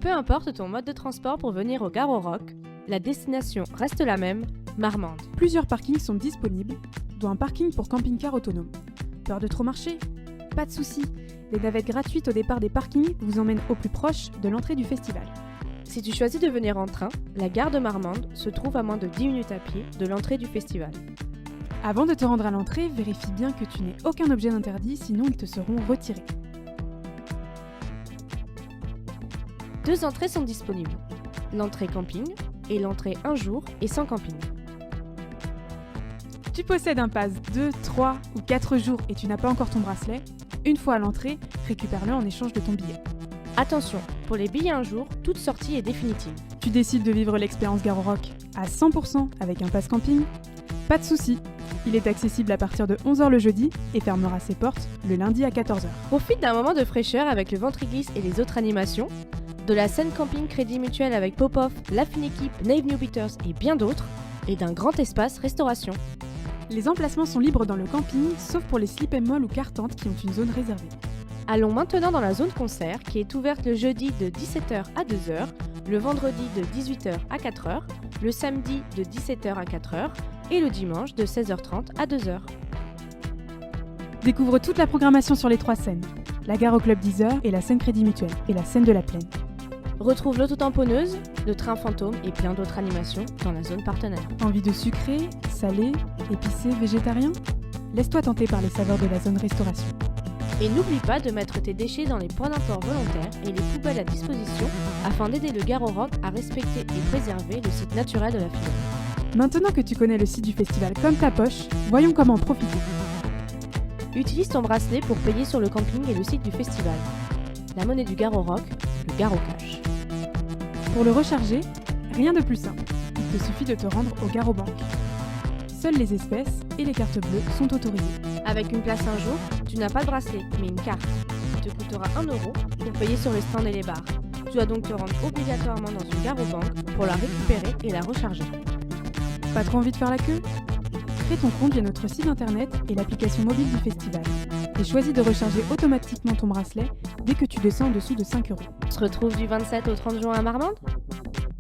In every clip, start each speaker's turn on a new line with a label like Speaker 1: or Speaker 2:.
Speaker 1: Peu importe ton mode de transport pour venir au Garo Rock, la destination reste la même, Marmande.
Speaker 2: Plusieurs parkings sont disponibles, dont un parking pour camping-car autonome. Peur de trop marcher? Pas de souci, les navettes gratuites au départ des parkings vous emmènent au plus proche de l'entrée du festival.
Speaker 1: Si tu choisis de venir en train, la gare de Marmande se trouve à moins de 10 minutes à pied de l'entrée du festival.
Speaker 2: Avant de te rendre à l'entrée, vérifie bien que tu n'aies aucun objet d'interdit, sinon ils te seront retirés.
Speaker 1: 2 entrées sont disponibles, l'entrée camping et l'entrée 1 jour et sans camping.
Speaker 2: Tu possèdes un pass 2, 3 ou 4 jours et tu n'as pas encore ton bracelet? Une fois à l'entrée, récupère-le en échange de ton billet.
Speaker 1: Attention, pour les billets 1 jour, toute sortie est définitive.
Speaker 2: Tu décides de vivre l'expérience Garo Rock à 100% avec un pass camping? Pas de souci, il est accessible à partir de 11h le jeudi et fermera ses portes le lundi à 14h.
Speaker 1: Profite d'un moment de fraîcheur avec le ventriglisse et les autres animations, de la scène camping Crédit Mutuel avec Pop-Off, La Fine Équipe, Nave New Beaters et bien d'autres, et d'un grand espace restauration.
Speaker 2: Les emplacements sont libres dans le camping, sauf pour les slip and mall ou cartantes qui ont une zone réservée.
Speaker 1: Allons maintenant dans la zone concert qui est ouverte le jeudi de 17h à 2h, le vendredi de 18h à 4h, le samedi de 17h à 4h et le dimanche de 16h30 à 2h.
Speaker 2: Découvre toute la programmation sur les 3 scènes, la gare au Club 10h et la scène Crédit Mutuel et la scène de la Plaine.
Speaker 1: Retrouve l'auto-tamponneuse, le train fantôme et plein d'autres animations dans la zone partenaire.
Speaker 2: Envie de sucré, salé, épicé, végétarien? Laisse-toi tenter par les saveurs de la zone restauration.
Speaker 1: Et n'oublie pas de mettre tes déchets dans les points d'import volontaires et les poubelles à disposition afin d'aider le Garo Rock à respecter et préserver le site naturel de la filière.
Speaker 2: Maintenant que tu connais le site du festival comme ta poche, voyons comment en profiter.
Speaker 1: Utilise ton bracelet pour payer sur le camping et le site du festival. La monnaie du Garo Rock, le Garo Cash.
Speaker 2: Pour le recharger, rien de plus simple. Il te suffit de te rendre au Garo Bank. Seules les espèces et les cartes bleues sont autorisées.
Speaker 1: Avec une place 1 jour, tu n'as pas de bracelet, mais une carte. Il te coûtera 1 € pour payer sur les stands et les bars. Tu dois donc te rendre obligatoirement dans une Garo Bank pour la récupérer et la recharger.
Speaker 2: Pas trop envie de faire la queue? Crée ton compte via notre site internet et l'application mobile du festival. Et choisis de recharger automatiquement ton bracelet dès que tu descends en dessous de 5 €.
Speaker 1: On se retrouve du 27 au 30 juin à Marmande?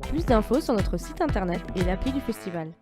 Speaker 1: Plus d'infos sur notre site internet et l'appli du festival.